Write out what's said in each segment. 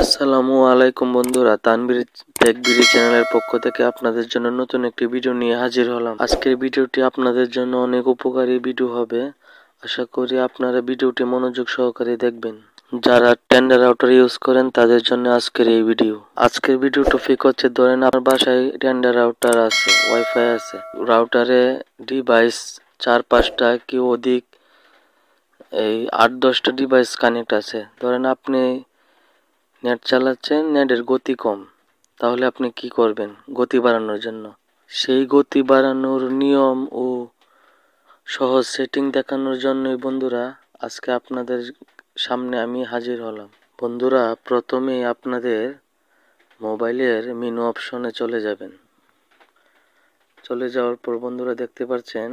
আসসালামু আলাইকুম বন্ধুরা, তানভীর টেক বিডি চ্যানেলের পক্ষ থেকে আপনাদের জন্য নতুন একটি ভিডিও নিয়ে হাজির হলাম। আজকের ভিডিওটি আপনাদের জন্য অনেক উপকারী ভিডিও হবে। আশা করি আপনারা ভিডিওটি মনোযোগ সহকারে দেখবেন। যারা টেন্ডার রাউটার ইউজ করেন তাদের জন্য আজকের এই ভিডিও। আজকের ভিডিও টপিক হচ্ছে, ধরেন আপনার বাসায় টেন্ডার রাউটার আছে, ওয়াইফাই আছে, রাউটারে ডিভাইস 4-5টা কি অধিক, এই 8-10টা ডিভাইস কানেক্ট আছে। ধরেন আপনি নেট চালাচ্ছেন, নেটের গতি কম, তাহলে আপনি কি করবেন গতি বাড়ানোর জন্য? সেই গতি বাড়ানোর নিয়ম ও সহজ সেটিং দেখানোর জন্যই বন্ধুরা আজকে আপনাদের সামনে আমি হাজির হলাম। বন্ধুরা, প্রথমে আপনাদের মোবাইলের মেনু অপশনে চলে যাবেন। চলে যাওয়ার পর বন্ধুরা দেখতে পাচ্ছেন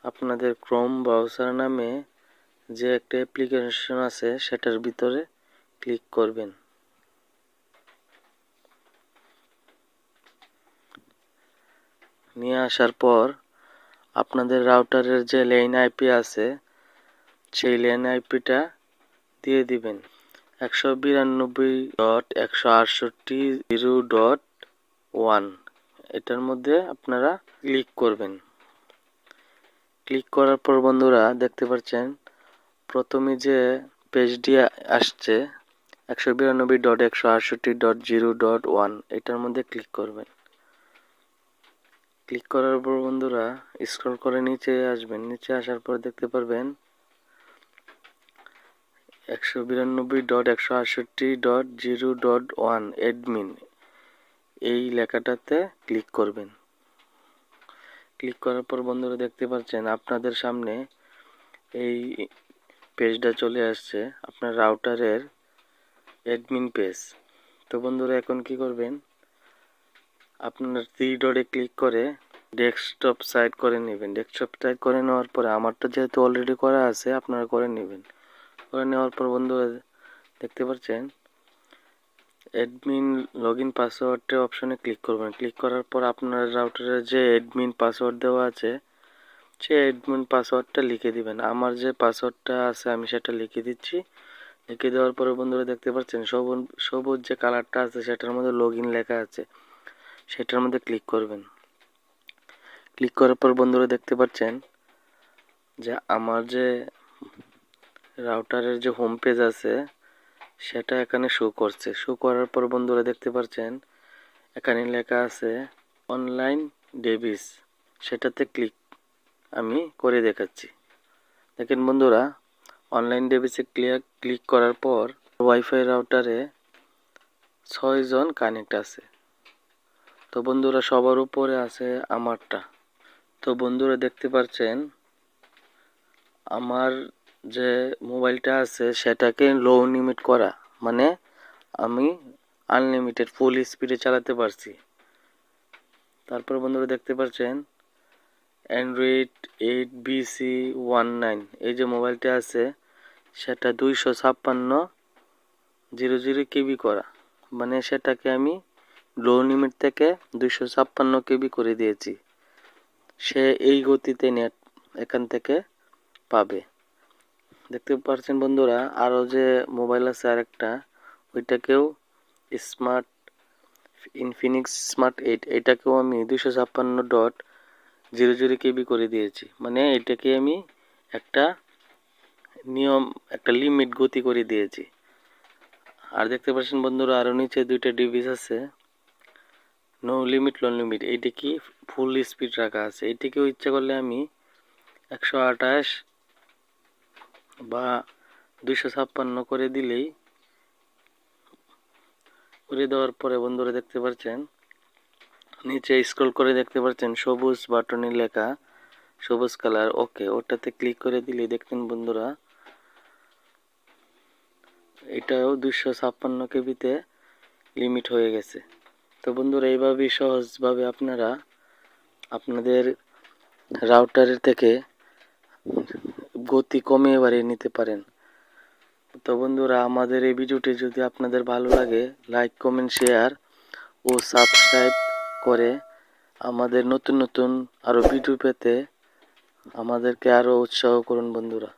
আপনাদের ক্রোম ব্রাউজার নামে যে একটা অ্যাপ্লিকেশন আছে সেটার ভিতরে ক্লিক করবেন। নিয়ে আসার পর আপনাদের রাউটারের যে লেন আইপি আছে সেই লেন আইপিটা দিয়ে দিবেন 192.168.0.1। এটার মধ্যে আপনারা ক্লিক করবেন। ক্লিক করার পর বন্ধুরা দেখতে পাচ্ছেন প্রথমে যে পেজটি আসছে 192.168.0.1, এটার মধ্যে ক্লিক করবেন। ক্লিক করার পর বন্ধুরা স্ক্রল করে নিচে আসবেন। নিচে আসার পর দেখতে পারবেন 192.168.0.1 অ্যাডমিন, এই লেখাটাতে ক্লিক করবেন। ক্লিক করার পর বন্ধুরা দেখতে পাচ্ছেন আপনাদের সামনে এই পেজটা চলে আসছে, আপনার রাউটারের অ্যাডমিন পেজ। তো বন্ধুরা এখন কি করবেন, আপনার 3 ডটে ক্লিক করে ডেস্কটপ সাইড করে নেবেন। ডেস্কটপ সাইড করে নেওয়ার পরে, আমারটা যেহেতু অলরেডি করা আছে আপনারা করে নেবেন। করে নেওয়ার পর বন্ধুরা দেখতে পাচ্ছেন অ্যাডমিন লগইন পাসওয়ার্ডের অপশনে ক্লিক করবেন। ক্লিক করার পর আপনার রাউটারের যে অ্যাডমিন পাসওয়ার্ড দেওয়া আছে সেই অ্যাডমিন পাসওয়ার্ডটা লিখে দিবেন। আমার যে পাসওয়ার্ডটা আছে আমি সেটা লিখে দিচ্ছি। লিখে দেওয়ার পরে বন্ধুরা দেখতে পাচ্ছেন সবুজ যে কালারটা আছে সেটার মধ্যে লগইন লেখা আছে, সেটার মধ্যে ক্লিক করবেন। ক্লিক করার পর বন্ধুরা দেখতে পাচ্ছেন যে আমার যে রাউটারের যে হোম পেজ আছে সেটা এখানে শো করছে। শো করার পর বন্ধুরা দেখতে পাচ্ছেন এখানে লেখা আছে অনলাইন ডেভিস, সেটাতে ক্লিক আমি করে দেখাচ্ছি। দেখেন বন্ধুরা, অনলাইন ডেভিসে ক্লিক করার পর ওয়াইফাই রাউটারে 6 জন কানেক্ট আছে। তো বন্ধুরা সবার উপরে আছে আমারটা। তো বন্ধুরা দেখতে পাচ্ছেন আমার যে মোবাইলটা আছে সেটাকে লো লিমিট করা, মানে আমি আনলিমিটেড ফুল স্পিডে চালাতে পারছি। তারপর বন্ধুরা দেখতে পাচ্ছেন অ্যান্ড্রয়েড 8BC19 এই যে মোবাইলটা আছে সেটা 256 কেবি করা, মানে সেটাকে আমি লো লিমিট থেকে 256 কেবি করে দিয়েছি। সে এই গতিতে নেট এখান থেকে পাবে। দেখতে পাচ্ছেন বন্ধুরা আরও যে মোবাইল আছে আরেকটা, ওইটাকেও স্মার্ট ইনফিনিক্স স্মার্ট 8, এটাকেও আমি 256.00 কেবি করে দিয়েছি, মানে এটাকে আমি একটা নিয়ম, একটা লিমিট গতি করে দিয়েছি। আর দেখতে পাচ্ছেন বন্ধুরা আরও নিচে 2টা ডিভাইস আছে নো লিমিট লো লিমিট, এইটা কি ফুল স্পিড রাখা আছে। এটাকেও ইচ্ছা করলে আমি 128 বা 256 করে দিলেই, করে দেওয়ার পরে বন্ধুরা দেখতে পাচ্ছেন নিচে স্ক্রল করে দেখতে পাচ্ছেন সবুজ বাটনে লেখা, সবুজ কালার, ওকে, ওটাতে ক্লিক করে দিলে দেখতেন বন্ধুরা এটাও 256 কেবিতে লিমিট হয়ে গেছে। তো বন্ধুরা এইভাবেই সহজভাবে আপনারা আপনাদের রাউটারের থেকে গতি কমিয়ে বাড়িয়ে নিতে পারেন। তো বন্ধুরা আমাদের এই ভিডিওটি যদি আপনাদের ভালো লাগে, লাইক কমেন্ট শেয়ার ও সাবস্ক্রাইব করে আমাদের নতুন নতুন আরও ভিডিও পেতে আমাদেরকে আরও উৎসাহ করুন বন্ধুরা।